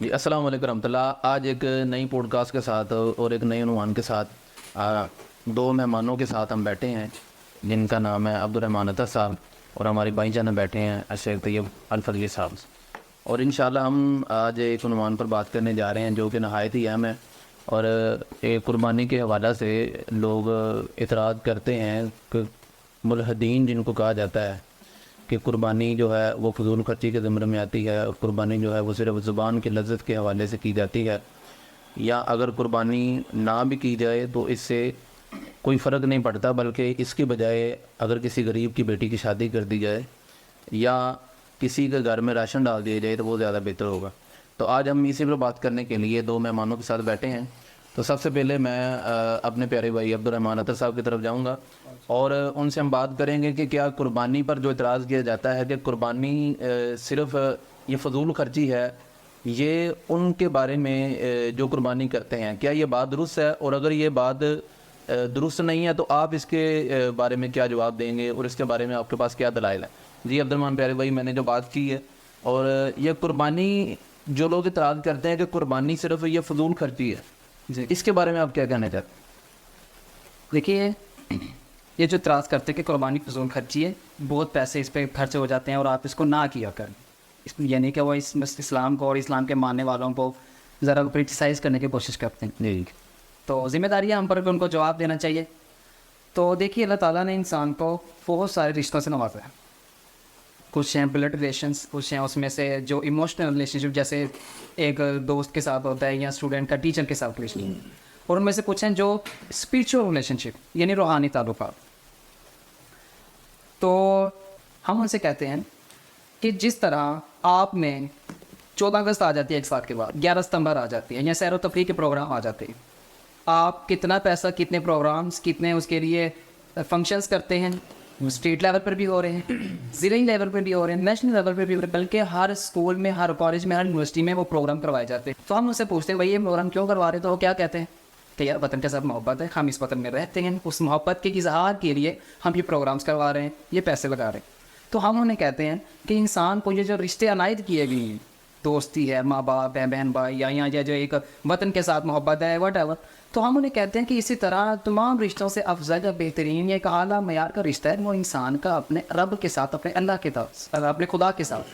جی السلام علیکم ورحمۃ اللہ. آج ایک نئی پوڈ کاسٹ کے ساتھ اور ایک نئے عنوان کے ساتھ دو مہمانوں کے ساتھ ہم بیٹھے ہیں جن کا نام ہے عبدالرحمٰن عطا صاحب اور ہماری بھائی جان بیٹھے ہیں شیخ طیب الفضلی صاحب. اور انشاءاللہ ہم آج ایک عنوان پر بات کرنے جا رہے ہیں جو کہ نہایت ہی اہم ہے. اور قربانی کے حوالہ سے لوگ اعتراض کرتے ہیں کہ ملحدین جن کو کہا جاتا ہے کہ قربانی جو ہے وہ فضول خرچی کے ضمن میں آتی ہے اور قربانی جو ہے وہ صرف زبان کی لذت کے حوالے سے کی جاتی ہے, یا اگر قربانی نہ بھی کی جائے تو اس سے کوئی فرق نہیں پڑتا, بلکہ اس کے بجائے اگر کسی غریب کی بیٹی کی شادی کر دی جائے یا کسی کے گھر میں راشن ڈال دیا جائے تو وہ زیادہ بہتر ہوگا. تو آج ہم اسی پر بات کرنے کے لیے دو مہمانوں کے ساتھ بیٹھے ہیں. تو سب سے پہلے میں اپنے پیارے بھائی عبدالرحمٰن عطا صاحب کی طرف جاؤں گا اور ان سے ہم بات کریں گے کہ کیا قربانی پر جو اعتراض کیا جاتا ہے کہ قربانی صرف یہ فضول خرچی ہے, یہ ان کے بارے میں جو قربانی کرتے ہیں کیا یہ بات درست ہے, اور اگر یہ بات درست نہیں ہے تو آپ اس کے بارے میں کیا جواب دیں گے اور اس کے بارے میں آپ کے پاس کیا دلائل ہیں؟ جی عبدالرحمٰن پیارے بھائی, میں نے جو بات کی ہے اور یہ قربانی جو لوگ اعتراض کرتے ہیں کہ قربانی صرف یہ فضول خرچی ہے, جی اس کے بارے میں آپ کیا کہنا چاہتے ہیں؟ دیکھیے, یہ جو اعتراض کرتے ہیں کہ قربانی فضول خرچی ہے, بہت پیسے اس پہ خرچ ہو جاتے ہیں اور آپ اس کو نہ کیا کریں. یعنی کہ وہ اسلام کو اور اسلام کے ماننے والوں کو ذرا کرٹیسائز کرنے کی کوشش کرتے ہیں. جی تو ذمہ داری ہے ہم پر کہ ان کو جواب دینا چاہیے. تو دیکھیے, اللہ تعالیٰ نے انسان کو بہت سارے رشتوں سے نوازا ہے. کچھ ہیں بلڈ ریلیشنس, کچھ ہیں اس میں سے جو ایموشنل ریلیشن شپ جیسے ایک دوست کے ساتھ ہوتا ہے یا اسٹوڈنٹ کا ٹیچر کے ساتھ ریلیشن, اور ان میں سے کچھ ہیں جو اسپریچول ریلیشن شپ یعنی روحانی تعلقات. تو ہم ان سے کہتے ہیں کہ جس طرح آپ میں 14 اگست آ جاتی ہے ایک سال کے بعد, 11 ستمبر آ جاتی ہے, یا سیر و تفریح کے پروگرام آ جاتے ہیں, آپ کتنا پیسہ, کتنے پروگرامز, کتنے اس کے لیے فنکشنز کرتے ہیں, اسٹیٹ لیول پر بھی ہو رہے ہیں, ضلعی لیول پر بھی ہو رہے ہیں, نیشنل لیول پر بھی ہو رہے ہیں, بلکہ ہر اسکول میں, ہر کالج میں, ہر یونیورسٹی میں وہ پروگرام کروائے جاتے ہیں. تو ہم ان سے پوچھتے ہیں بھائی یہ پروگرام کیوں کروا رہے ہیں, تو وہ کیا کہتے ہیں کہ یار وطن کے ساتھ محبت ہے, ہم اس وطن میں رہتے ہیں, اس محبت کے اظہار کے لیے ہم یہ پروگرامز کروا رہے ہیں, یہ پیسے لگا رہے ہیں. تو ہم انہیں کہتے ہیں کہ انسان کو یہ جو رشتے عنایت کیے گئے ہیں, دوستی ہے, ماں باپ ہے, بہن بھائی, یا جو ایک وطن کے ساتھ محبت ہے, وٹ ایور, تو ہم انہیں کہتے ہیں کہ اسی طرح تمام رشتوں سے افضل یا بہترین یا ایک اعلیٰ معیار کا رشتہ ہے وہ انسان کا اپنے رب کے ساتھ, اپنے اللہ کے ساتھ, اپنے خدا کے ساتھ.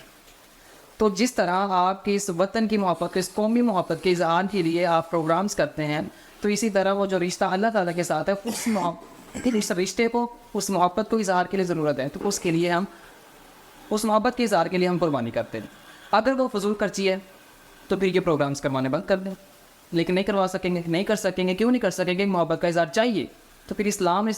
تو جس طرح آپ کی اس وطن کی محبت کے, اس قومی محبت کے اظہار کے لیے آپ پروگرامز کرتے ہیں, تو اسی طرح وہ جو رشتہ اللہ تعالیٰ کے ساتھ ہے اس رشتے کو, اس محبت کو اظہار کے لیے ضرورت ہے, تو اس کے لیے ہم اس محبت کے اظہار کے لیے ہم قربانی کرتے ہیں. اگر وہ فضول خرچی ہے تو پھر یہ پروگرامز کروانے بند کر دیں, لیکن نہیں کروا سکیں گے, نہیں کر سکیں گے. کیوں نہیں کر سکیں گے؟ محبت کا اظہار چاہیے, تو پھر اسلام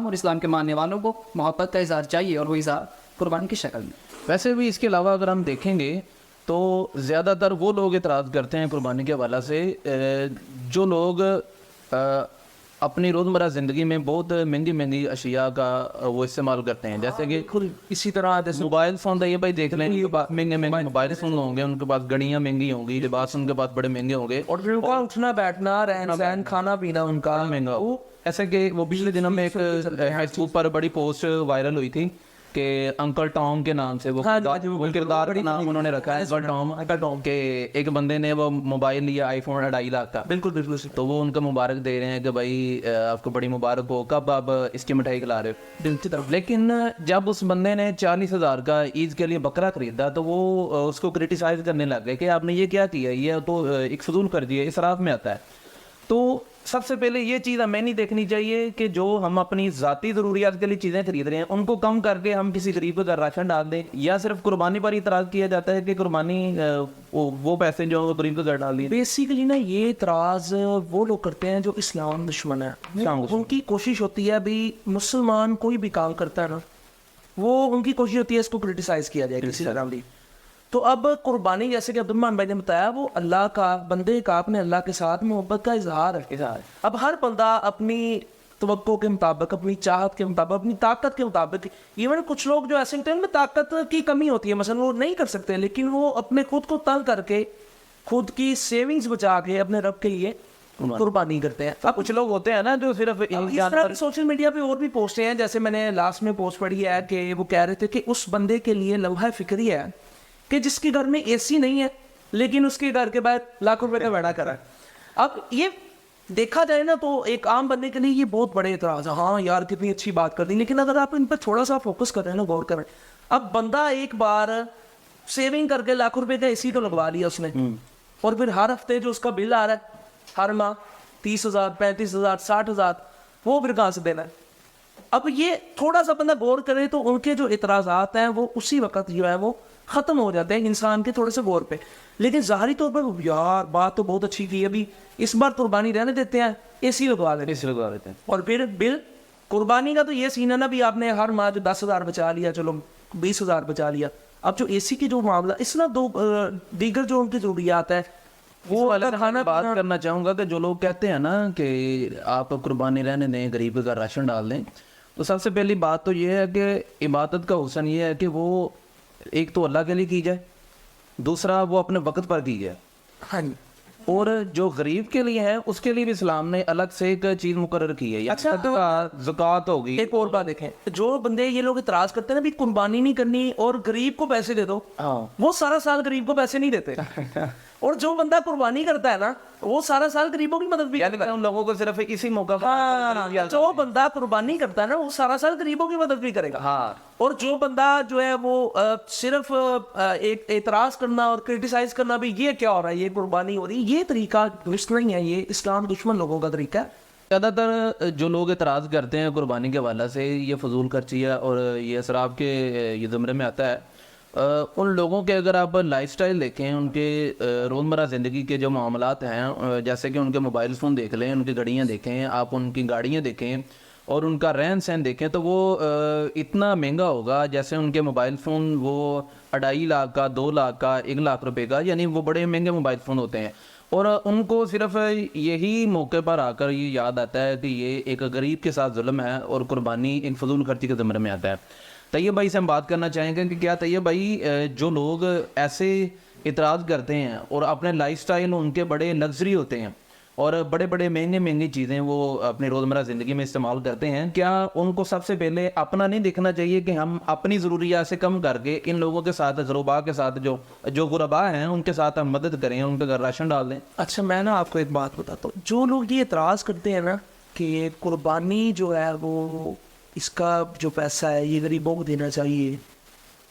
اور اسلام کے ماننے والوں کو محبت کا اظہار چاہیے, اور وہ اظہار قربانی کی شکل میں. ویسے بھی اس کے علاوہ اگر ہم دیکھیں گے تو زیادہ تر وہ لوگ اعتراض کرتے ہیں قربانی کے حوالہ سے جو لوگ اپنی روزمرہ زندگی میں بہت مہنگی اشیاء کا وہ استعمال کرتے ہیں, جیسے کہ اسی طرح جیسے موبائل فون ہے, یہ بھائی دیکھ لیں مہنگے موبائل فون ہوں گے, ان کے پاس گھڑیاں مہنگی ہوں گی, لباس ان کے پاس بڑے مہنگے ہوں گے, اور ان کا اٹھنا بیٹھنا, رہن سہن, کھانا پینا ان کا مہنگا. وہ ایسے کہ وہ پچھلے دنوں میں ایک فیسبک پر بڑی پوسٹ وائرل ہوئی تھی کہ انکل ٹام کے نام سے وہ کردار کا نام انہوں نے رکھا ہے انکل ٹام, کہ ایک بندے نے وہ موبائل لیا آئی فون 2.5 لاکھ کا. بالکل تو وہ ان کا مبارک دے رہے ہیں کہ بھائی آپ کو بڑی مبارک ہو, کب آپ اس کی مٹھائی کھلا رہے ہو دل کی طرف. لیکن جب اس بندے نے 40,000 کا عید کے لیے بکرا خریدا تو وہ اس کو کرٹیسائز کرنے لگ گئے کہ آپ نے یہ کیا کیا, یہ تو ایک فضول خرچی ہے, اسراف میں آتا ہے. تو سب سے پہلے یہ چیز ہمیں نہیں دیکھنی چاہیے کہ جو ہم اپنی ذاتی ضروریات کے لیے چیزیں خرید رہے ہیں ان کو کم کر کے ہم کسی غریب کا راشن ڈال دیں, یا صرف قربانی پر اعتراض کیا جاتا ہے کہ قربانی وہ پیسے جو غریب کا گھر ڈال دیں. بیسیکلی نا یہ اعتراض وہ لوگ کرتے ہیں جو اسلام دشمن ہے. ان کی کوشش ہوتی ہے بھی مسلمان کوئی بھی کام کرتا ہے نا, وہ ان کی کوشش ہوتی ہے اس کو کرٹیسائز کیا جائے کسی طرح بھی. تو اب قربانی جیسے کہ عبدالرحمٰن بھائی نے بتایا وہ اللہ کا, بندے کا اپنے اللہ کے ساتھ محبت کا اظہار ہے. اب ہر بندہ اپنی توقع کے مطابق, اپنی چاہت کے مطابق, اپنی طاقت کے مطابق, ایون کچھ لوگ جو ایسے ہوتے ہیں ان میں طاقت کی کمی ہوتی ہے, مثلا وہ نہیں کر سکتے, لیکن وہ اپنے خود کو تنگ کر کے, خود کی سیونگز بچا کے اپنے رب کے لیے قربانی کرتے ہیں. اب کچھ لوگ ہوتے ہیں نا جو صرف سوشل میڈیا پہ اور بھی پوسٹیں ہیں, جیسے میں نے لاسٹ میں پوسٹ پڑھی ہے کہ وہ کہہ رہے تھے کہ اس بندے کے لیے لمحہ فکری ہے کہ جس کے گھر میں اے سی نہیں ہے لیکن اس کے گھر کے باہر لاکھوں روپے کا بیڑا کرا ہے. اب یہ دیکھا جائے نا تو ایک عام بندے کے لیے یہ بہت بڑے اعتراض ہے. ہاں یار کتنی اچھی بات کر دی, لیکن اگر آپ ان پر تھوڑا سا فوکس کر رہے ہیں نا, غور کریں, اب بندہ ایک بار سیونگ کر کے لاکھوں روپے کا اے سی تو لگوا لیا اس نے, اور پھر ہر ہفتے جو اس کا بل آ رہا ہے ہر ماہ 30,000 35,000 60,000, وہ پھر کہاں سے دینا ہے. اب یہ تھوڑا سا بندہ غور کرے تو ان کے جو اعتراضات ہیں وہ اسی وقت جو ہے وہ ختم ہو جاتے ہیں انسان کے تھوڑے سے غور پہ. لیکن ظاہری طور پر یار بات تو بہت اچھی کی, ابھی اس بار قربانی رہنے دیتے ہیں, اے سی لگوا دیتے ہیں, اس لگوا دیتے ہیں. اور پھر بل قربانی کا تو یہ سین ہے نا, بھی آپ نے ہر ماہ جو 10,000 بچا لیا, چلو 20,000 بچا لیا, اب جو اے سی کی جو معاملہ اس طرح دیگر جو ان کی ضروریات ہے وہ بات کرنا چاہوں گا کہ جو لوگ کہتے ہیں نا کہ آپ قربانی رہنے دیں, غریب کا راشن ڈال دیں, تو سب سے پہلی بات تو یہ ہے کہ عبادت کا حسن یہ ہے کہ وہ ایک تو اللہ کے لیے کی جائے, دوسرا وہ اپنے وقت پر کی جائے. ہاں جی. اور جو غریب کے لیے ہے اس کے لیے بھی اسلام نے الگ سے ایک چیز مقرر کی ہے. اچھا, زکوٰۃ ہوگی. ایک اور بات دیکھیں, جو بندے یہ لوگ اعتراض کرتے ہیں نا بھی قربانی نہیں کرنی اور غریب کو پیسے دے دو, وہ سارا سال غریب کو پیسے نہیں دیتے. اور جو بندہ قربانی کرتا ہے نا وہ سارا سال غریبوں کی مدد بھی کرتا ہے. ان لوگوں کو صرف اسی موقع جو بندہ قربانی کرتا ہے نا وہ سارا سال غریبوں کی مدد بھی کرے گا. ہاں, اور جو بندہ جو ہے وہ صرف ایک اعتراض کرنا اور کرٹیسائز کرنا بھی یہ کیا ہو رہا ہے, یہ قربانی ہو رہی, یہ طریقہ درست نہیں ہے, یہ اسلام دشمن لوگوں کا طریقہ ہے. زیادہ تر جو لوگ اعتراض کرتے ہیں قربانی کے حوالے سے, یہ فضول خرچی ہے اور یہ اسراف کے یہ زمرے میں آتا ہے. ان لوگوں کے اگر آپ لائف سٹائل دیکھیں, ان کے روزمرہ زندگی کے جو معاملات ہیں, جیسے کہ ان کے موبائل فون دیکھ لیں, ان کی گھڑیاں دیکھیں, آپ ان کی گاڑیاں دیکھیں اور ان کا رہن سہن دیکھیں, تو وہ اتنا مہنگا ہوگا. جیسے ان کے موبائل فون وہ 2.5 لاکھ کا, 2 لاکھ کا, 1 لاکھ روپے کا, یعنی وہ بڑے مہنگے موبائل فون ہوتے ہیں. اور ان کو صرف یہی موقع پر آ کر یہ یاد آتا ہے کہ یہ ایک غریب کے ساتھ ظلم ہے اور قربانی ایک فضول خرچی کے زمرے میں آتا ہے. طیب بھائی سے ہم بات کرنا چاہیں گے کہ کیا طیب بھائی جو لوگ ایسے اعتراض کرتے ہیں اور اپنے لائف سٹائل ان کے بڑے لگژری ہوتے ہیں اور بڑے بڑے مہنگی چیزیں وہ اپنی روزمرہ زندگی میں استعمال کرتے ہیں, کیا ان کو سب سے پہلے اپنا نہیں دیکھنا چاہیے کہ ہم اپنی ضروریات سے کم کر کے ان لوگوں کے ساتھ, غربا کے ساتھ, جو غربا ہیں ان کے ساتھ ہم مدد کریں, ان کے گھر راشن ڈال دیں؟ اچھا, میں نا آپ کو ایک بات بتاتا ہوں. جو لوگ یہ اعتراض کرتے ہیں نا کہ قربانی جو ہے وہ اس کا جو پیسہ ہے یہ غریبوں کو دینا چاہیے,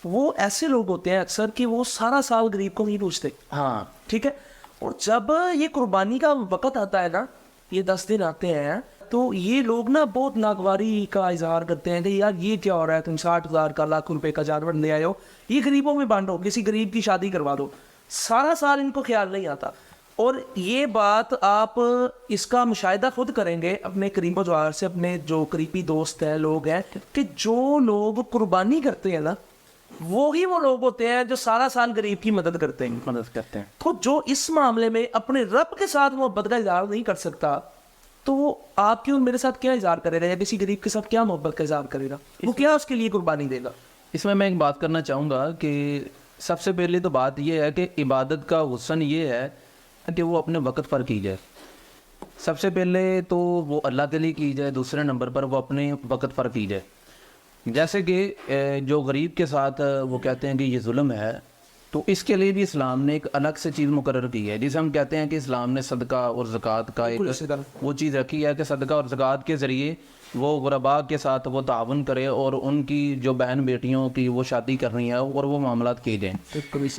وہ ایسے لوگ ہوتے ہیں اکثر کہ وہ سارا سال غریب کو نہیں پوچھتے. ہاں ٹھیک ہے, اور جب یہ قربانی کا وقت آتا ہے نا, یہ 10 دن آتے ہیں, تو یہ لوگ نا بہت ناگواری کا اظہار کرتے ہیں کہ یار یہ کیا ہو رہا ہے, تم 60,000 کا, لاکھ روپے کا جانور لے آئے ہو, یہ غریبوں میں بانٹو, کسی غریب کی شادی کروا دو. سارا سال ان کو خیال نہیں آتا. اور یہ بات آپ اس کا مشاہدہ خود کریں گے اپنے قریب و جوار سے, اپنے جو قریبی دوست ہیں, لوگ ہیں, کہ جو لوگ قربانی کرتے ہیں نا وہی وہ لوگ ہوتے ہیں جو سارا سال غریب کی مدد کرتے ہیں. تو جو اس معاملے میں اپنے رب کے ساتھ محبت کا اظہار نہیں کر سکتا, تو وہ آپ کی اور میرے ساتھ کیا اظہار کرے گا, یا کسی غریب کے ساتھ کیا محبت کا اظہار کرے گا, وہ کیا اس کے لیے قربانی دے گا. اس میں ایک بات کرنا چاہوں گا کہ سب سے پہلے تو بات یہ ہے کہ عبادت کا حسن یہ ہے کہ وہ اپنے وقت پر کی جائے. سب سے پہلے تو وہ اللہ کے لیے کی جائے, دوسرے نمبر پر وہ اپنے وقت پر کی جائے. جیسے کہ جو غریب کے ساتھ وہ کہتے ہیں کہ یہ ظلم ہے, تو اس کے لیے بھی اسلام نے ایک الگ سے چیز مقرر کی ہے, جسے ہم کہتے ہیں کہ اسلام نے صدقہ اور زکوٰۃ کا ایک وہ چیز رکھی ہے کہ صدقہ اور زکوٰۃ کے ذریعے وہ غرباء کے ساتھ وہ تعاون کرے اور ان کی جو بہن بیٹیوں کی وہ شادی کرنی ہے اور وہ معاملات کیے جائیں.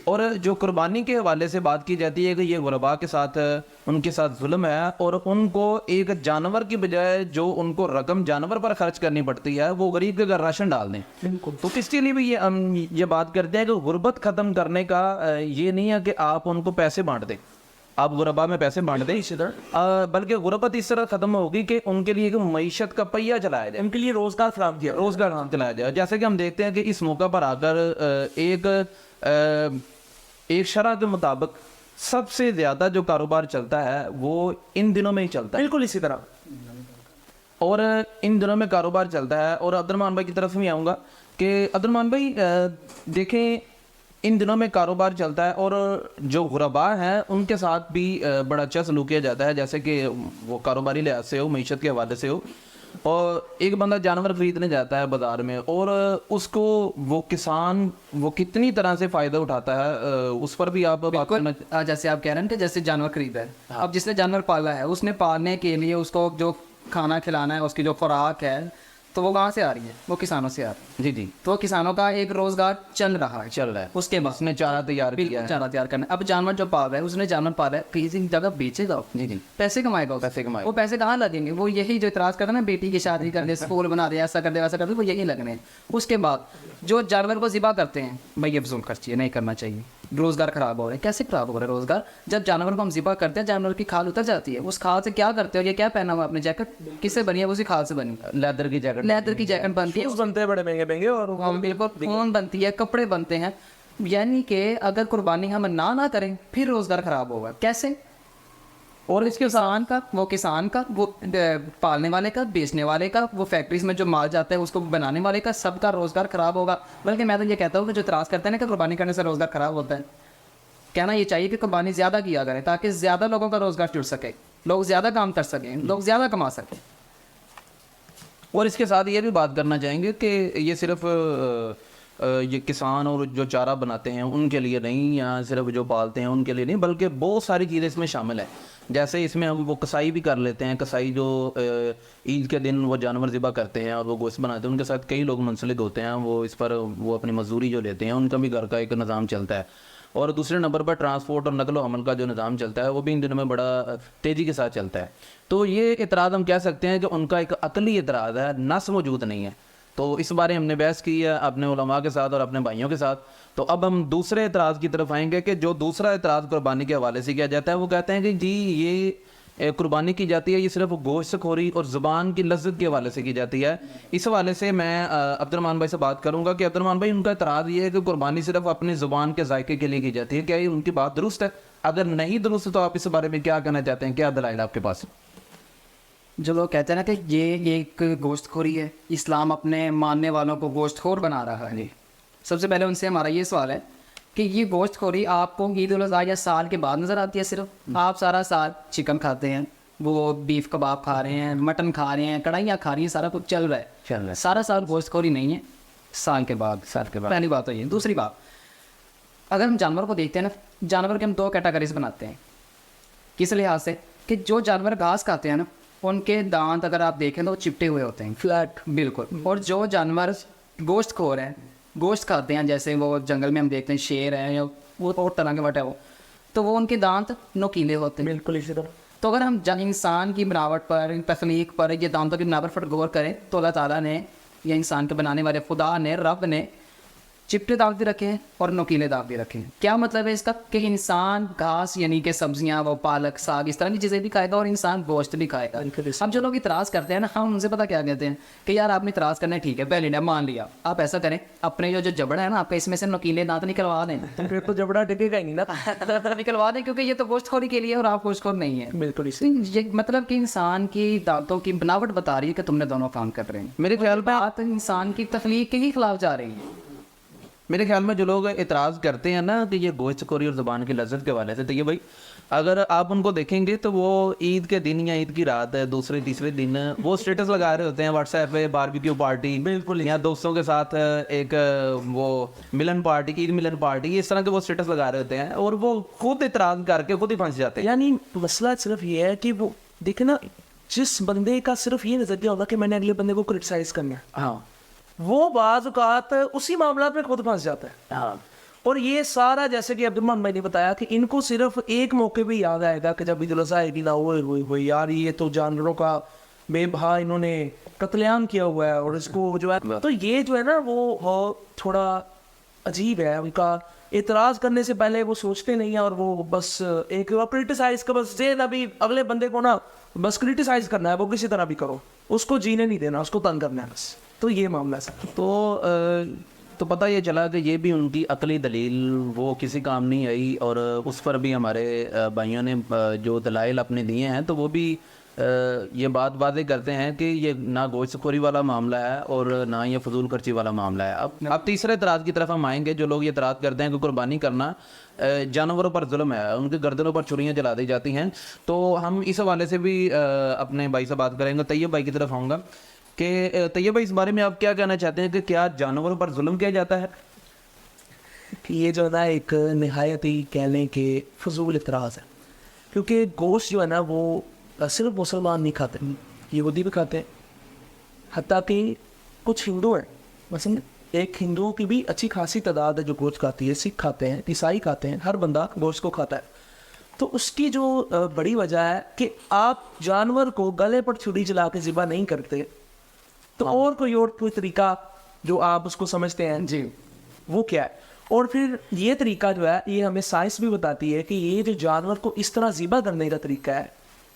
اور جو قربانی کے حوالے سے بات کی جاتی ہے کہ یہ غرباء کے ساتھ ان کے ساتھ ظلم ہے, اور ان کو ایک جانور کی بجائے جو ان کو رقم جانور پر خرچ کرنی پڑتی ہے وہ غریب کے گھر راشن ڈال دیں. تو اس کے لیے بھی یہ بات کرتے ہیں کہ غربت ختم کرنے کا یہ نہیں ہے کہ آپ ان کو پیسے بانٹ دیں, آپ غربا میں پیسے بانٹ دیں, بلکہ غربت اس طرح ختم ہوگی کہ ان کے لیے ایک معیشت کا پہیہ چلایا جائے, ان کے لیے روزگار فراہم کیا, روزگار چلایا جائے. جیسے کہ ہم دیکھتے ہیں کہ اس موقع پر آ کر ایک شرح کے مطابق سب سے زیادہ جو کاروبار چلتا ہے وہ ان دنوں میں ہی چلتا ہے. بالکل اسی طرح, اور ان دنوں میں کاروبار چلتا ہے. اور عبد الرحمان بھائی کی طرف بھی آؤں گا کہ عبد الرحمان بھائی دیکھیں ان دنوں میں کاروبار چلتا ہے اور جو غرباء ہیں ان کے ساتھ بھی بڑا اچھا سلوک کیا جاتا ہے, جیسے کہ وہ کاروباری لحاظ سے ہو, معیشت کے حوالے سے ہو. اور ایک بندہ جانور خریدنے جاتا ہے بازار میں اور اس کو وہ کسان وہ کتنی طرح سے فائدہ اٹھاتا ہے اس پر بھی آپ بات کرنا جیسے آپ کہہ رہے ہیں کہ جیسے جانور خریدا ہے، اب جس نے جانور پالا ہے اس نے پالنے کے لیے اس کو جو کھانا کھلانا ہے، اس کی جو خوراک ہے، تو وہ کہاں سے آ رہی ہے؟ وہ کسانوں سے آ رہی ہے. جی جی تو کسانوں کا ایک روزگار چل رہا ہے. چل رہا ہے. اس کے بعد اس نے چارہ تیار کیا ہے. چارہ تیار کرنا ہے. اب جانور جو پال رہا ہے اس نے جانور پالا ہے، کسی جگہ بیچے گا، جی جی پیسے کمائے گا. پیسے کمائے وہ پیسے کہاں لگیں گے؟ وہ یہی جو اعتراض کرتے ہیں نا، بیٹی کی شادی کر دے، اسکول بنا دے، ایسا کر دے، ویسا کر دے، وہ یہی لگنے ہیں. اس کے بعد جو جانور کو ذبح کرتے ہیں، بھائی یہ فضول خرچی ہے، نہیں کرنا چاہیے، روزگار خراب ہو رہا ہے. کیسے خراب ہو رہا ہے روزگار؟ جب جانور کو ہم ذبح کرتے ہیں جانور کی کھال اتر جاتی ہے. اس کھال سے کیا کرتے ہو؟ یہ کیا پہنا ہوا اپنے جیکٹ کس سے بنی ہے؟ اسی کھال سے بنی ہے. لیدر کی جیکٹ. لیدر کی جیکٹ بنتی ہے، اس بنتے ہیں بڑے مہنگے مہنگے، اور بالکل خون بنتی ہے، کپڑے بنتے ہیں. یعنی کہ اگر قربانی ہم نہ کریں پھر روزگار خراب ہوگا. کیسے؟ اور اس کسان کا، وہ کسان کا، وہ پالنے والے کا، بیچنے والے کا، وہ فیکٹریز میں جو مال جاتا ہے اس کو بنانے والے کا، سب کا روزگار خراب ہوگا. بلکہ میں تو یہ کہتا ہوں کہ جو اعتراض کرتے ہیں نا کہ قربانی کرنے سے روزگار خراب ہوتا ہے، کہنا یہ چاہیے کہ قربانی زیادہ کیا کریں تاکہ زیادہ لوگوں کا روزگار جڑ سکے، لوگ زیادہ کام کر سکیں، لوگ زیادہ کما سکیں. اور اس کے ساتھ یہ بھی بات کرنا چاہیں گے کہ یہ صرف یہ کسان اور جو چارہ بناتے ہیں ان کے لیے نہیں، یا صرف جو پالتے ہیں ان کے لیے نہیں، بلکہ بہت ساری چیزیں اس میں شامل ہیں. جیسے اس میں ہم وہ کسائی بھی کر لیتے ہیں. کسائی جو عید کے دن وہ جانور ذبح کرتے ہیں اور وہ گوشت بناتے ہیں، ان کے ساتھ کئی لوگ منسلک ہوتے ہیں. وہ اس پر وہ اپنی مزدوری جو لیتے ہیں، ان کا بھی گھر کا ایک نظام چلتا ہے. اور دوسرے نمبر پر ٹرانسپورٹ اور نقل و حمل کا جو نظام چلتا ہے وہ بھی ان دنوں میں بڑا تیزی کے ساتھ چلتا ہے. تو یہ اعتراض ہم کہہ سکتے ہیں کہ ان کا ایک عقلی اعتراض ہے، نس موجود نہیں ہے. تو اس بارے ہم نے بحث کی ہے اپنے علماء کے ساتھ اور اپنے بھائیوں کے ساتھ. تو اب ہم دوسرے اعتراض کی طرف آئیں گے کہ جو دوسرا اعتراض قربانی کے حوالے سے کیا جاتا ہے. وہ کہتے ہیں کہ جی یہ قربانی کی جاتی ہے، یہ صرف گوشت خوری اور زبان کی لذت کے حوالے سے کی جاتی ہے. اس حوالے سے میں عبد الرحمن بھائی سے بات کروں گا کہ عبد الرحمن بھائی، ان کا اعتراض یہ ہے کہ قربانی صرف اپنی زبان کے ذائقے کے لیے کی جاتی ہے. کیا یہ ان کی بات درست ہے؟ اگر نہیں درست ہے تو آپ اس بارے میں کیا کہنا چاہتے ہیں؟ کیا دلائل آپ کے پاس؟ جو لوگ کہتے ہیں نا کہ یہ ایک گوشت خوری ہے، اسلام اپنے ماننے والوں کو گوشت خور بنا رہا ہے. سب سے پہلے ان سے ہمارا یہ سوال ہے کہ یہ گوشت خوری آپ کو عید الاضحیٰ یا سال کے بعد نظر آتی ہے؟ صرف آپ سارا سال چکن کھاتے ہیں، وہ بیف کباب کھا رہے ہیں، مٹن کھا رہے ہیں، کڑھائیاں کھا رہی ہیں، سارا کچھ چل رہا ہے. سارا سال گوشت خوری نہیں ہے، سال کے بعد. پہلی بات تو یہ. دوسری بات، اگر ہم جانور کو دیکھتے ہیں نا، جانور کے ہم دو کیٹیگریز بناتے ہیں. کس لحاظ سے؟ کہ جو جانور گھاس کھاتے ہیں نا، ان کے دانت اگر آپ دیکھیں تو وہ چپٹے ہوئے ہوتے ہیں، فلیٹ بالکل. اور جو جانور گوشت خور ہیں، گوشت کھاتے ہیں، جیسے وہ جنگل میں ہم دیکھتے ہیں شیر ہیں یا وہ اور طرح کے وٹ ہے، وہ تو وہ ان کے دانت نوکیلے ہوتے ہیں. بالکل اسی طرح. تو اگر ہم انسان کی بناوٹ پر، تخلیق پر، یہ دانتوں کی بناوٹ پر غور کریں تو اللہ تعالیٰ نے یا انسان کے بنانے والے خدا نے، رب نے چپٹے دانت بھی رکھے ہیں اور نوکیلے دانت بھی رکھے ہیں. کیا مطلب ہے اس کا؟ کہ انسان گھاس یعنی کہ سبزیاں، وہ پالک، ساگ، اس طرح کی چیزیں بھی کھائے گا اور انسان گوشت بھی کھائے گا. اب جو لوگ اعتراض کرتے ہیں نا، ہم ان سے پتہ کیا کہتے ہیں کہ یار آپ نے اعتراض کرنا ہے، ٹھیک ہے، پہلے نے مان لیا، آپ ایسا کریں، اپنے جو جبڑا ہے نا آپ کا، اس میں سے نوکیلے دانت نکلوا دیں. پھر تو جبڑا ڈگے گا ہی نہیں نا. نکلوا دیں، کیونکہ یہ تو گوشت خوری کے لیے اور آپ گوشت خور نہیں ہے. بالکل اسی. یہ مطلب کہ انسان کی دانتوں کی بناوٹ بتا رہی ہے کہ تم نے دونوں کام کر رہے ہیں. میرے خیال میں بات انسان کی تخلیق کے ہی خلاف جا رہی ہے. میرے خیال میں جو لوگ اعتراض کرتے ہیں نا کہ یہ گوشت خوری اور زبان کی لذت کے حوالے سے، تو یہ بھائی اگر آپ ان کو دیکھیں گے تو وہ عید کے دن یا عید کی رات ہے، دوسرے تیسرے دن وہ اسٹیٹس لگا رہے ہوتے ہیں واٹس ایپ پہ، باربیکیو پارٹی، بالکل، یا دوستوں کے ساتھ ایک وہ ملن پارٹی، عید ملن پارٹی، اس طرح کے وہ اسٹیٹس لگا رہے ہوتے ہیں اور وہ خود اعتراض کر کے خود ہی پھنس جاتے ہیں. یعنی مسئلہ صرف یہ ہے کہ وہ دیکھیں نا، جس بندے کا صرف یہ نظریہ ہوگا کہ میں نے اگلے بندے کو کرٹیسائز کرنا ہے، ہاں، وہ بعض اوقات اسی معاملات میں خود پھنس جاتا ہے. ہاں. اور یہ سارا جیسے کہ عبد الرحمن بھائی نے بتایا کہ ان کو صرف ایک موقع پہ یاد آئے گا کہ جب عید الاضحیٰ آئے گی نا، ہوئے یار یہ تو جانوروں کا بے بہا انہوں نے قتل عام کیا ہوا ہے اور اس کو جو ہے، تو یہ جو ہے نا وہ تھوڑا عجیب ہے. ان کا اعتراض کرنے سے پہلے وہ سوچتے نہیں ہیں اور وہ بس ایک کرٹیسائز کا بس ذہن، ابھی اگلے بندے کو نا بس کرٹیسائز کرنا ہے، وہ کسی طرح بھی کرو، اس کو جینے نہیں دینا، اس کو تنگ کرنا ہے بس. تو یہ معاملہ ہے سر. تو پتہ یہ چلا کہ یہ بھی ان کی عقلی دلیل وہ کسی کام نہیں آئی، اور اس پر بھی ہمارے بھائیوں نے جو دلائل اپنے دیے ہیں تو وہ بھی یہ بات واضح کرتے ہیں کہ یہ نہ گوشت خوری والا معاملہ ہے اور نہ یہ فضول خرچی والا معاملہ ہے. اب تیسرے اعتراض کی طرف ہم آئیں گے. جو لوگ یہ اعتراض کرتے ہیں کہ قربانی کرنا جانوروں پر ظلم ہے, ان کی گردنوں پر چھریاں جلا دی جاتی ہیں, تو ہم اس حوالے سے بھی اپنے بھائی سے بات کریں گے. طیب بھائی کی طرف آؤں گا کہ طیب بھائی اس بارے میں آپ کیا کہنا چاہتے ہیں کہ کیا جانوروں پر ظلم کیا جاتا ہے؟ یہ جو ہے نا ایک نہایت ہی کہہ لیں کہ فضول اعتراض ہے, کیونکہ گوشت جو ہے نا وہ صرف مسلمان نہیں کھاتے, یہودی بھی کھاتے ہیں, حتیٰ کہ کچھ ہندو ہیں. مثلا ایک ہندو کی بھی اچھی خاصی تعداد ہے جو گوشت کھاتی ہے. سکھ کھاتے ہیں, عیسائی کھاتے ہیں, ہر بندہ گوشت کو کھاتا ہے. تو اس کی جو بڑی وجہ ہے کہ آپ جانور کو گلے پر چھری چلا کے ذبح نہیں کرتے, تو اور کوئی طریقہ جو آپ اس کو سمجھتے ہیں جی وہ کیا ہے. اور پھر یہ طریقہ جو ہے یہ ہمیں سائنس بھی بتاتی ہے کہ یہ جو جانور کو اس طرح ذبح کرنے کا طریقہ ہے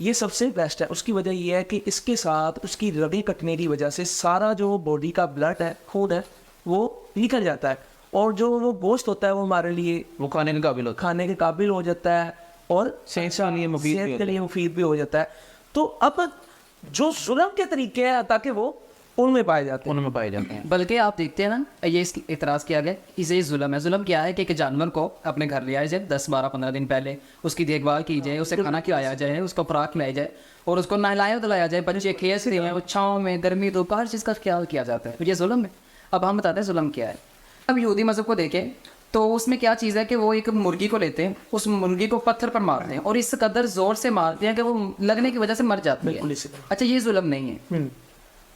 یہ سب سے بیسٹ ہے. اس کی وجہ یہ ہے کہ اس کے ساتھ اس کی رگیں کٹنے کی وجہ سے سارا جو باڈی کا بلڈ ہے, خون ہے, وہ نکل جاتا ہے, اور جو وہ گوشت ہوتا ہے وہ ہمارے لیے وہ کھانے کے قابل ہو جاتا ہے اور صحت کے لیے مفید بھی ہو جاتا ہے. تو اب جو ظلم کے طریقے ہیں تاکہ وہ ان میں پائے جاتے ہیں. بلکہ آپ دیکھتے ہیں نا, یہ اس اعتراض کیا گیا اسے ظلم ہے. ظلم کیا ہے کہ ایک جانور کو اپنے گھر لے آیا جائے 10 12 15 دن پہلے, اس کی دیکھ بھال کی جائے, اسے کھانا کھلایا جائے, اس کو خوراک کھلائی جائے, اور اس کو نہلایا دلایا جائے, بچے کھیلتے ہیں, وہ چھاؤں میں گرمی دھوپ ہر چیز کا خیال کیا جاتا ہے. یہ ظلم ہے. اب ہم بتاتے ہیں ظلم کیا ہے. اب یہودی مذہب کو دیکھیں تو اس میں کیا چیز ہے کہ وہ ایک مرغی کو لیتے ہیں, اس مرغی کو پتھر پر مارتے ہیں اور اس قدر زور سے مارتے ہیں کہ وہ لگنے کی وجہ سے مر جاتی ہے. اچھا یہ ظلم نہیں ہے.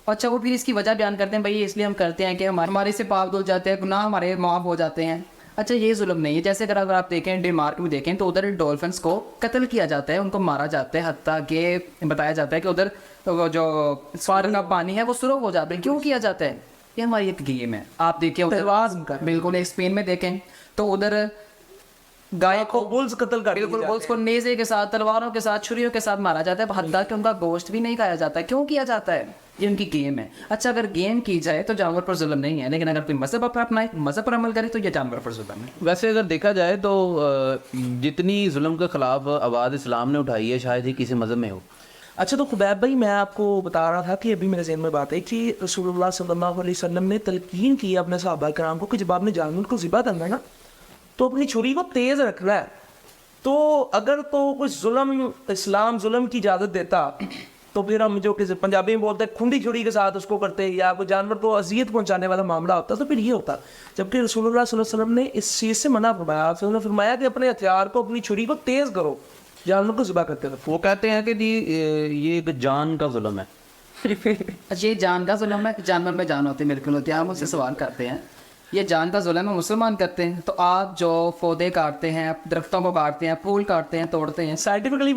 اچھا وہ پھر اس کی وجہ بیان کرتے ہیں, بھائی اس لیے ہم کرتے ہیں کہ ہمارے سے پاپ دھل جاتے ہیں, گناہ ہمارے معاف ہو جاتے ہیں. اچھا یہ ظلم نہیں ہے. جیسے اگر آپ دیکھیں ڈنمارک میں دیکھیں تو ادھر ڈولفنس کو قتل کیا جاتا ہے, ان کو مارا جاتا ہے, حتیٰ کہ بتایا جاتا ہے کہ ادھر جو سوارن کا پانی ہے وہ سرخ ہو جاتا ہے. کیوں کیا جاتا ہے؟ یہ ہماری ایک گیم ہے. آپ دیکھیں بالکل اسپین میں دیکھیں تو ادھر گائے کو بلز کو نیزے کے ساتھ, تلواروں کے ساتھ, چھریوں کے ساتھ مارا جاتا ہے, حتیٰ کہ ان کا گوشت بھی نہیں کھایا جاتا ہے. کیوں کیا جاتا ہے؟ یہ ان کی گیم ہے. اچھا اگر گیم کی جائے تو جانور پر ظلم نہیں ہے, لیکن اگر کوئی مذہب پر اپنائے, مذہب پر عمل کرے تو یہ جانور پر ظلم ہے. ویسے اگر دیکھا جائے تو جتنی ظلم کے خلاف آواز اسلام نے اٹھائی ہے شاید ہی کسی مذہب میں ہو. اچھا تو خبیب بھائی میں آپ کو بتا رہا تھا کہ ابھی میرے ذہن میں بات ہے کہ رسول اللہ صلی اللہ علیہ وسلم نے تلقین کی اپنے صحابہ کرام کو کہ جب آپ نے جانور کو ذبح کرنا ہے نا تو اپنی چھری کو تیز رکھنا ہے. تو اگر تو کوئی ظلم, اسلام ظلم کی اجازت دیتا تو پھر ہم جو کہ پنجابی میں بولتے ہیں کھنڈی چھری کے ساتھ اس کو کرتے, یا کوئی جانور کو اذیت پہنچانے والا معاملہ ہوتا تو پھر یہ ہوتا. جبکہ رسول اللہ صلی اللہ علیہ وسلم نے اس چیز سے منع فرمایا. آپ نے فرمایا کہ اپنے ہتھیار کو, اپنی چھری کو تیز کرو جانور کو ذبح کرتے تھے. وہ کہتے ہیں کہ جی یہ ایک جان کا ظلم ہے. یہ جان کا ظلم ہے, جانور میں جان ہوتی بالکل ہوتی ہے. آپ مجھ سے سوال کرتے ہیں یہ جان کا ظلم ہے, مسلمان کرتے ہیں, تو آپ جو پودے کاٹتے ہیں, درختوں کو کاٹتے ہیں, پھول کاٹتے ہیں, توڑتے ہیں, سائنٹیفکلی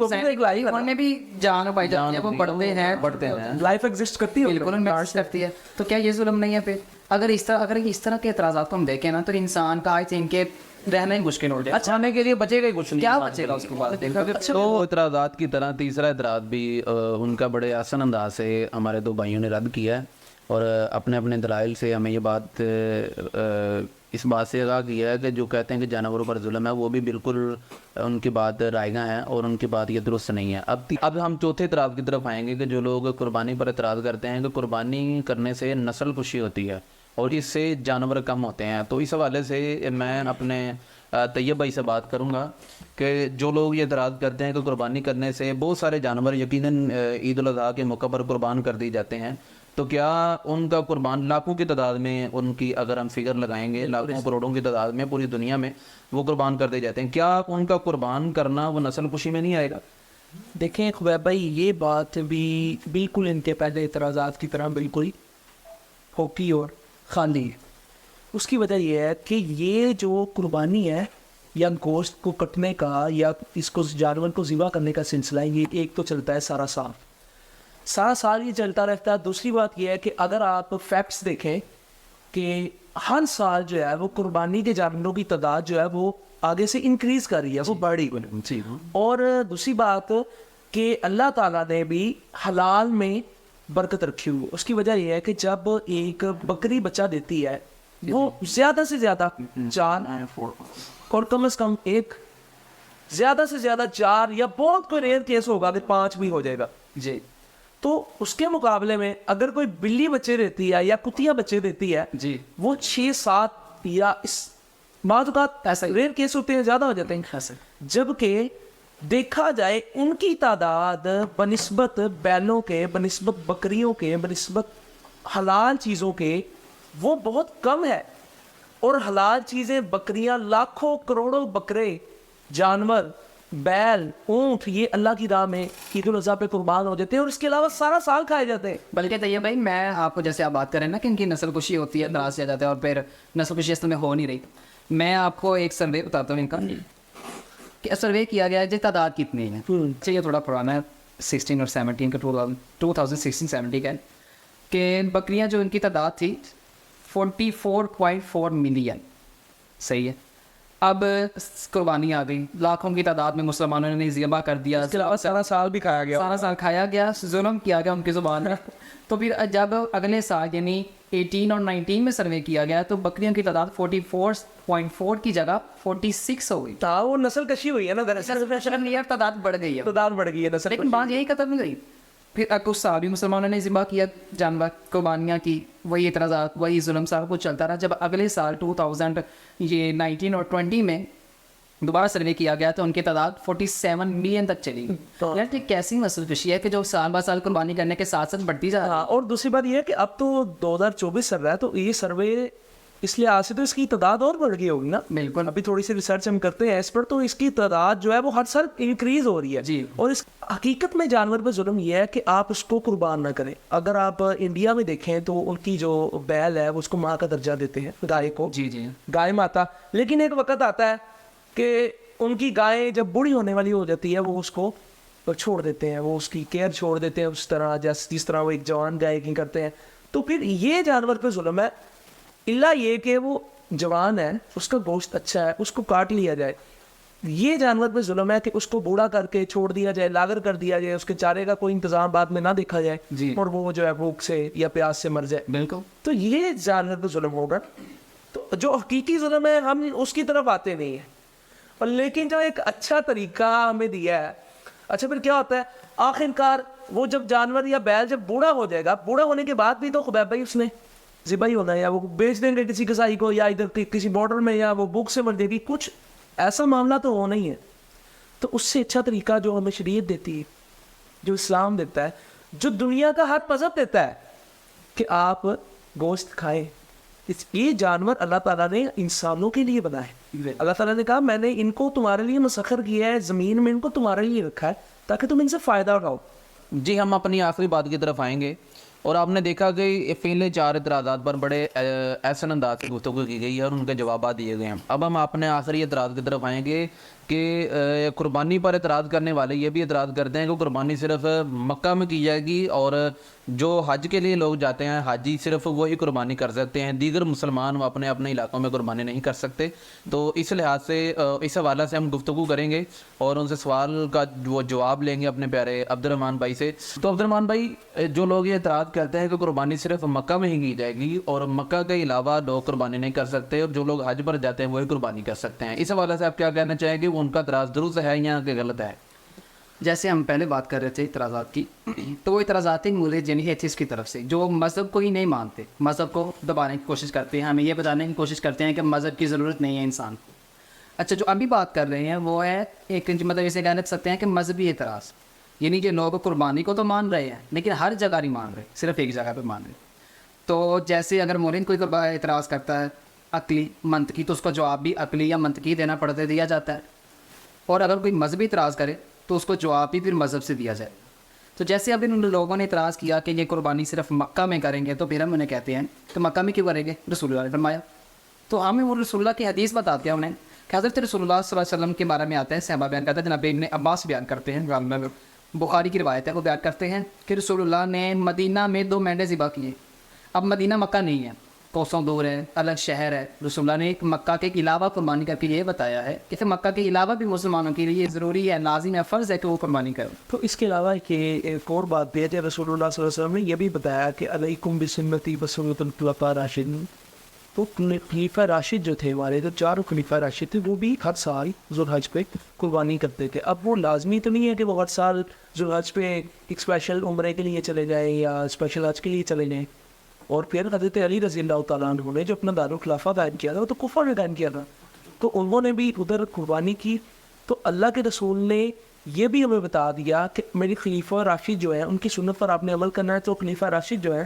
ان میں بھی جان پائی جاتی ہے, وہ بڑھتے ہیں, لائف ایگزسٹ کرتی ہے, بالکل کرتی ہے. تو کیا یہ ظلم نہیں ہے؟ پھر اگر اس طرح کے اعتراضات کو ہم دیکھیں نا تو انسان کا آئی تھنک کہ رہنا ہی مشکل ہو جائے. اچھا کھانے کے لیے بچے گا ہی کچھ نہیں, کیا بچے گا اس کے بعد؟ دیکھا دو اعتراضات کی طرح تیسرا اعتراض بھی ان کا بڑے آسان انداز سے ہمارے دو بھائیوں نے رد کیا ہے, اور اپنے اپنے دلائل سے ہمیں یہ بات اس بات سے آگاہ کیا ہے کہ جو کہتے ہیں کہ جانوروں پر ظلم ہے وہ بھی بالکل ان کی بات رائگاں ہیں اور ان کی بات یہ درست نہیں ہے. اب ہم چوتھے اعتراض کی طرف آئیں گے کہ جو لوگ قربانی پر اعتراض کرتے ہیں کہ قربانی کرنے سے نسل کشی ہوتی ہے اور اس سے جانور کم ہوتے ہیں. تو اس حوالے سے میں اپنے طیب بھائی سے بات کروں گا کہ جو لوگ یہ اعتراض کرتے ہیں کہ قربانی کرنے سے بہت سارے جانور یقیناً عید الاضحیٰ کے موقع پر قربان کر دی جاتے ہیں, تو کیا ان کا قربان لاکھوں کی تعداد میں, ان کی اگر ہم فگر لگائیں گے لاکھوں کروڑوں کی تعداد میں پوری دنیا میں وہ قربان کر دیے جاتے ہیں, کیا ان کا قربان کرنا وہ نسل کشی میں نہیں آئے گا؟ دیکھیں خبیب بھائی یہ بات بھی بالکل ان کے پہلے اعتراضات کی طرح بالکل پھوکی اور خالی ہے. اس کی وجہ یہ ہے کہ یہ جو قربانی ہے یا گوشت کو کٹنے کا یا اس کو جانور کو ذبح کرنے کا سلسلہ ہے, یہ ایک تو چلتا ہے سارا سال یہ چلتا رہتا ہے. دوسری بات یہ ہے کہ اگر آپ فیکٹس دیکھیں کہ ہر سال جو ہے وہ قربانی کے جانوروں کی تعداد جو ہے وہ آگے سے انکریز کر رہی ہے, وہ بڑھ رہی ہے. اور دوسری بات کہ اللہ تعالیٰ نے بھی حلال میں برکت رکھی ہوئی. اس کی وجہ یہ ہے کہ جب ایک بکری بچہ دیتی ہے وہ زیادہ سے زیادہ 4 اور کم از کم 1 زیادہ سے زیادہ 4 یا بہت کوئی ریئر کیس ہوگا کہ 5 بھی ہو جائے گا, جی تو اس کے مقابلے میں اگر کوئی بلی بچے دیتی ہے یا کتیاں بچے دیتی ہے جی وہ 6-7 یا اس بعض اوقات ایسا ہی ریئر کیس ہوتے ہیں زیادہ ہو جاتے ہیں ایسا جبکہ دیکھا جائے ان کی تعداد بنسبت بیلوں کے، بنسبت بکریوں کے، بنسبت حلال چیزوں کے وہ بہت کم ہے. اور حلال چیزیں بکریاں لاکھوں کروڑوں بکرے جانور بیل اونٹ یہ اللہ کی راہ میں عید الاضحیٰ پہ قربان ہو جاتے ہیں اور اس کے علاوہ سارا سال کھائے جاتے ہیں. بلکہ طیب بھائی میں آپ کو جیسے آپ بات کر رہے ہیں نا کہ ان کی نسل کشی ہوتی ہے دراز سے جاتا ہے اور پھر نسل کشی اصل میں ہو نہیں رہی. میں آپ کو ایک سروے بتاتا ہوں ان کا کہ سروے کیا گیا ہے جی تعداد کتنی ہے. یہ تھوڑا پرانا ہے 16 اور 17 کا 2016-17 کا ہے کہ بکریاں جو ان کی تعداد تھی 44.4 ملین. صحیح ہے. اب قربانی آ گئی لاکھوں کی تعداد میں مسلمانوں نے ذبح کر دیا. اس کے علاوہ سارا سال بھی کھایا گیا، سارا سال کھایا گیا، ظلم کیا گیا ان کی زبان میں. تو پھر جب اگلے سال یعنی 18 اور 19 میں سروے کیا گیا تو بکریوں کی تعداد 44.4 کی جگہ 46 ہو گئی. وہ نسل کشی ہوئی ہے نا دراصل، تعداد بڑھ گئی ہے. تعداد بڑھ گئی ہے نسل. لیکن بات یہی ختم نہیں گئی. پھر کچھ سال بھی مسلمانوں نے ذبح کیا جانور قربانیاں کی، وہی اعتراضات وہی ظلم سارا کچھ چلتا رہا. جب اگلے سال 2019 اور 20 میں دوبارہ سروے کیا گیا تو ان کی تعداد 47 ملین تک چلی گئی. یار یہ کیسی نسل کشی ہے کہ جو سال بہ سال قربانی کرنے کے ساتھ ساتھ بڑھتی جا رہی ہے. اور دوسری بات یہ ہے کہ اب تو 2024 چل رہا ہے تو یہ سروے اس لحاظ سے تو اس کی تعداد اور بڑھ گئی ہوگی نا. بالکل. ابھی تھوڑی سی ریسرچ ہم کرتے ہیں اس پر تو اس کی تعداد جو ہے وہ ہر سال انکریز ہو رہی ہے. جی. اور اس حقیقت میں جانور پہ ظلم یہ ہے کہ آپ اس کو قربان نہ کریں. اگر آپ انڈیا میں دیکھیں تو ان کی جو بیل ہے وہ اس کو ماں کا درجہ دیتے ہیں گائے کو. جی جی گائے ماتا. لیکن ایک وقت آتا ہے کہ ان کی گائے جب بوڑھی ہونے والی ہو جاتی ہے وہ اس کو چھوڑ دیتے ہیں، وہ اس کی کیئر چھوڑ دیتے ہیں اس طرح جس طرح وہ ایک جوان گائے کی کرتے ہیں. تو پھر یہ جانور پہ ظلم ہے. اللہ یہ کہ وہ جوان ہے، اس کا گوشت اچھا ہے، اس کو کاٹ لیا جائے. یہ جانور پہ ظلم ہے کہ اس کو بوڑھا کر کے چھوڑ دیا جائے، لاگر کر دیا جائے، اس کے چارے کا کوئی انتظام بعد میں نہ دیکھا جائے جی. اور وہ جو ہے بھوک سے یا پیاس سے مر جائے. بالکل. تو یہ جانور پہ ظلم ہوگا. تو جو حقیقی ظلم ہے ہم اس کی طرف آتے نہیں ہیں. اور لیکن جو ایک اچھا طریقہ ہمیں دیا ہے، اچھا پھر کیا ہوتا ہے آخر کار وہ جب جانور یا بیل جب بوڑھا ہو جائے گا، بوڑھا ہونے کے بعد بھی تو خبیب بھائی اس نے ذبح ہی ہونا ہے یا وہ بیچ دیں گے کسی کسائی کو یا ادھر کسی بارڈر میں یا وہ بھوک سے مر جائے گی. کچھ ایسا معاملہ تو ہونا ہی ہے. تو اس سے اچھا طریقہ جو ہمیں شریعت دیتی ہے، جو اسلام دیتا ہے، جو دنیا کا ہر مذہب دیتا ہے کہ آپ گوشت کھائیں. یہ جانور اللہ تعالیٰ نے انسانوں کے لیے بنائے. اللہ تعالیٰ نے کہا میں نے ان کو تمہارے لیے مسخر کیا ہے، زمین میں ان کو تمہارے لیے رکھا ہے تاکہ تم ان سے فائدہ اٹھاؤ. جی ہم اپنی آخری بات کی طرف آئیں گے. اور آپ نے دیکھا کہ پہلے 4 اعتراضات پر بڑے احسن انداز سے گفتگو کی گئی ہے اور ان کے جوابات دیے گئے ہیں. اب ہم اپنے آخری اعتراض کی طرف آئیں گے کہ قربانی پر اعتراض کرنے والے یہ بھی اعتراض کرتے ہیں کہ قربانی صرف مکہ میں کی جائے گی اور جو حج کے لیے لوگ جاتے ہیں حاجی صرف وہی قربانی کر سکتے ہیں، دیگر مسلمان وہ اپنے اپنے علاقوں میں قربانی نہیں کر سکتے. تو اس لحاظ سے اس حوالے سے ہم گفتگو کریں گے اور ان سے سوال کا وہ جواب لیں گے اپنے پیارے عبد الرحمن بھائی سے. تو عبد الرحمن بھائی جو لوگ یہ اعتراض کرتے ہیں کہ قربانی صرف مکہ میں ہی کی جائے گی اور مکہ کے علاوہ لوگ قربانی نہیں کر سکتے اور جو لوگ حج پر جاتے ہیں وہی قربانی کر سکتے ہیں، اس حوالے سے آپ کیا کہنا چاہیں گے؟ وہ ان کا اعتراض درست ہے یا کہ غلط ہے؟ جیسے ہم پہلے بات کر رہے تھے اعتراضات کی، تو وہ اعتراضات ہیں مولد یعنی ایتھیسٹ کی طرف سے جو مذہب کو ہی نہیں مانتے، مذہب کو دبانے کی کوشش کرتے ہیں، ہمیں یہ بتانے کی کوشش کرتے ہیں کہ مذہب کی ضرورت نہیں ہے انسان کو. اچھا جو ابھی بات کر رہے ہیں وہ ہے ایک مطلب اسے کہہ سکتے ہیں کہ مذہبی اعتراض، یعنی کہ لوگ قربانی کو تو مان رہے ہیں لیکن ہر جگہ نہیں مان رہے، صرف ایک جگہ پہ مان رہے. تو جیسے اگر مولین کوئی اعتراض کرتا ہے عقلی منطقی تو اس کا جواب بھی عقلی یا منطقی دینا پڑتا ہے، دیا جاتا ہے. اور اگر کوئی مذہبی اعتراض کرے تو اس کو جواب بھی پھر مذہب سے دیا جائے. تو جیسے اب ان لوگوں نے اعتراض کیا کہ یہ قربانی صرف مکہ میں کریں گے تو پھر ہم انہیں کہتے ہیں کہ مکہ میں کیوں کریں گے؟ رسول اللہ نے فرمایا. تو ہمیں وہ رسول اللہ کی حدیث بتاتے ہیں انہیں کہ حضرت رسول اللہ صلی اللہ علیہ وسلم کے بارے میں آتا ہے، صحابہ بیان کرتے ہیں، جناب ابن عباس بیان کرتے ہیں، بخاری کی روایت ہے، وہ بیان کرتے ہیں کہ رسول اللہ نے مدینہ میں 2 مینڈے ذبح کیے. اب مدینہ مکہ نہیں ہے، کوسوں دور ہے، الگ شہر ہے. رسول اللہ نے ایک مکہ کے علاوہ قربانی کر کے یہ بتایا ہے کہ مکہ کے علاوہ بھی مسلمانوں کے لیے ضروری ہے، لازم ہے، فرض ہے کہ وہ قربانی کریں. تو اس کے علاوہ کہ ایک اور بات بھی ہے، رسول اللہ صلی اللہ علیہ وسلم نے یہ بھی بتایا کہ علیکم بسنتی وسنۃ الخلفاء الراشدین. تو خلیفہ راشد جو تھے ہمارے، جو 4 خلیفہ راشد تھے، وہ بھی ہر سال ذوالحج پہ قربانی کرتے تھے. اب وہ لازمی تو نہیں ہے کہ وہ ہر سال ذوالحج پہ ایک اسپیشل عمرے کے لیے چلے جائیں یا اسپیشل حج کے لیے چلے جائیں. اور پھر حضرت علی رضی اللہ تعالیٰ عنہ نے جو اپنا دارالخلافہ قائم کیا تھا، وہ تو کوفہ میں قائم کیا تھا، تو انہوں نے بھی ادھر قربانی کی. تو اللہ کے رسول نے یہ بھی ہمیں بتا دیا کہ میری خلیفہ راشد جو ہے ان کی سنت پر آپ نے عمل کرنا ہے. تو خلیفہ راشد جو ہے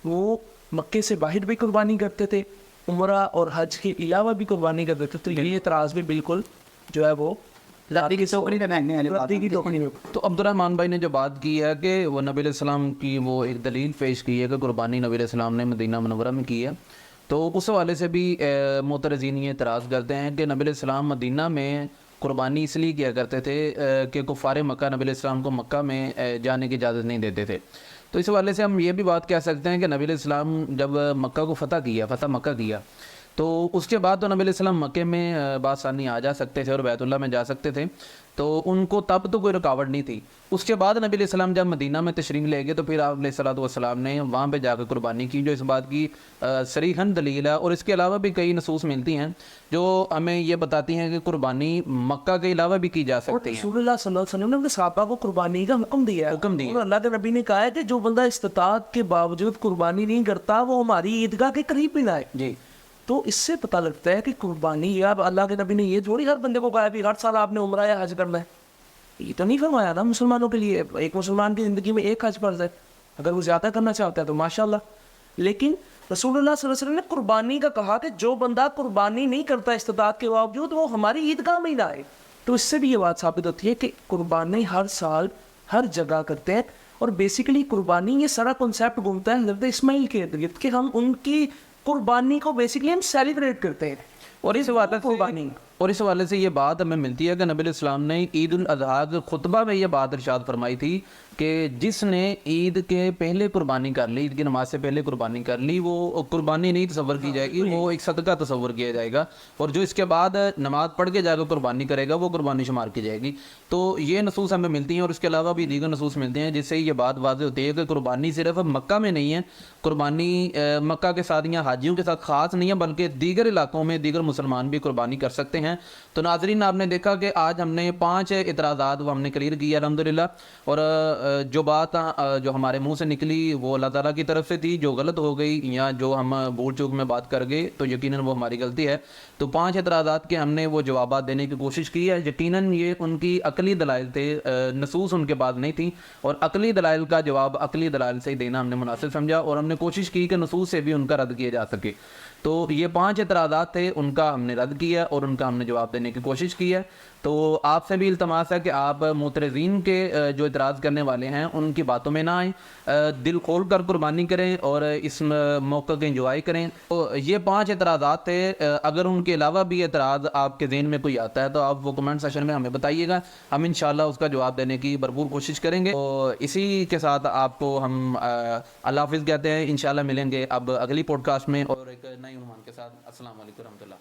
وہ مکے سے باہر بھی قربانی کرتے تھے، عمرہ اور حج کے علاوہ بھی قربانی کرتے تھے. تو یہ اعتراض بھی بالکل جو ہے وہ لکڑی کی ٹوکری میں پھینکنے والی بات. لکڑی کی ٹوکری میں. تو عبد الرحمن بھائی نے جو بات کی ہے کہ وہ نبی علیہ السلام کی وہ ایک دلیل پیش کی ہے کہ قربانی نبی علیہ السلام نے مدینہ منورہ میں کی ہے، تو اس حوالے سے بھی معترضین یہ اعتراض کرتے ہیں کہ نبی علیہ السلام مدینہ میں قربانی اس لیے کیا کرتے تھے کہ کفار مکہ نبی علیہ السلام کو مکہ میں جانے کی اجازت نہیں دیتے تھے. تو اس حوالے سے ہم یہ بھی بات کہہ سکتے ہیں کہ نبی علیہ السلام جب مکہ کو فتح مکہ کیا تو اس کے بعد تو نبی علیہ السلام مکے میں بآسانی آ جا سکتے تھے اور بیت اللہ میں جا سکتے تھے، تو ان کو تب تو کوئی رکاوٹ نہیں تھی. اس کے بعد نبی علیہ السلام جب مدینہ میں تشریف لے گئے تو پھر آپ علیہ السلام نے وہاں پہ جا کر قربانی کی، جو اس بات کی صریحاً دلیل ہے. اور اس کے علاوہ بھی کئی نصوص ملتی ہیں جو ہمیں یہ بتاتی ہیں کہ قربانی مکہ کے علاوہ بھی کی جا سکتی ہے. رسول اللہ صلی اللہ علیہ وسلم نے اپنے صحابہ کو قربانی کا حکم دیا ہے. اور اللہ کے نبی نے کہا ہے کہ جو بندہ استطاعت کے باوجود قربانی نہیں کرتا وہ ہماری عیدگاہ کے قریب بھی نہ آئے. جی، تو اس سے پتہ لگتا ہے کہ قربانی، یا اللہ کے نبی نے یہ تھوڑی ہر بندے کو کہا ہے ہر سال آپ نے عمرہ یا حج کرنا ہے. یہ تو نہیں فرمایا تھا مسلمانوں کے لیے. ایک مسلمان کی زندگی میں ایک حج فرض ہے، اگر وہ زیادہ کرنا چاہتا ہے تو ماشاءاللہ. لیکن رسول اللہ صلی اللہ علیہ وسلم نے قربانی کا کہا کہ جو بندہ قربانی نہیں کرتا استطاعت کے باوجود وہ ہماری عیدگاہ میں ہی نہ آئے. تو اس سے بھی یہ بات ثابت ہوتی ہے کہ قربانی ہر سال ہر جگہ کرتے ہیں. اور بیسیکلی قربانی یہ سارا کنسیپٹ گھومتا ہے حضرت اسماعیل کے ارد گرد کہ ہم ان کی قربانی کو بیسیکلی ہم سیلیبریٹ کرتے ہیں. اور اس حوالے سے یہ بات ہمیں ملتی ہے کہ نبی علیہ السلام نے عید الاضحیٰ کے خطبہ میں یہ بات ارشاد فرمائی تھی کہ جس نے عید کے پہلے قربانی کر لی، عید کی نماز سے پہلے قربانی کر لی، وہ قربانی نہیں تصور کی جائے گی، وہ ایک صدقہ تصور کیا جائے گا. اور جو اس کے بعد نماز پڑھ کے جا کے قربانی کرے گا وہ قربانی شمار کی جائے گی. تو یہ نصوص ہمیں ملتی ہیں اور اس کے علاوہ بھی دیگر نصوص ملتے ہیں جس سے یہ بات واضح ہوتی ہے کہ قربانی صرف مکہ میں نہیں ہے، قربانی مکہ کے ساتھ یا حاجیوں کے ساتھ خاص نہیں ہے، بلکہ دیگر علاقوں میں دیگر مسلمان بھی قربانی کر سکتے ہیں. تو ناظرین، آپ نے دیکھا کہ آج ہم نے 5 اعتراضات وہ ہم نے کلیئر کیا الحمدللہ. اور جو بات جو ہمارے منہ سے نکلی وہ اللہ تعالیٰ کی طرف سے تھی، جو غلط ہو گئی یا جو ہم بھول چوک میں بات کر گئے تو یقیناً وہ ہماری غلطی ہے. تو 5 اعتراضات کے ہم نے وہ جوابات دینے کی کوشش کی ہے. یقیناً یہ ان کی عقلی دلائل تھے، نصوص ان کے پاس نہیں تھیں، اور عقلی دلائل کا جواب عقلی دلائل سے ہی دینا ہم نے مناسب سمجھا، اور ہم نے کوشش کی کہ نصوص سے بھی ان کا رد کیا جا سکے. تو یہ 5 اعتراضات تھے، ان کا ہم نے رد کیا اور ان کا ہم نے جواب دینے کی کوشش کی ہے. تو آپ سے بھی التماس ہے کہ آپ معترضین کے جو اعتراض کرنے والے ہیں ان کی باتوں میں نہ آئیں، دل کھول کر قربانی کریں اور اس موقع کے انجوائے کریں. تو یہ 5 اعتراضات تھے. اگر ان کے علاوہ بھی اعتراض آپ کے ذہن میں کوئی آتا ہے تو آپ وہ کمنٹ سیشن میں ہمیں بتائیے گا، ہم انشاءاللہ اس کا جواب دینے کی بھرپور کوشش کریں گے. تو اسی کے ساتھ آپ کو ہم اللہ حافظ کہتے ہیں. انشاءاللہ ملیں گے اب اگلی پوڈ کاسٹ میں اور ایک نئی عنوان کے ساتھ. السلام علیکم ورحمۃ اللہ.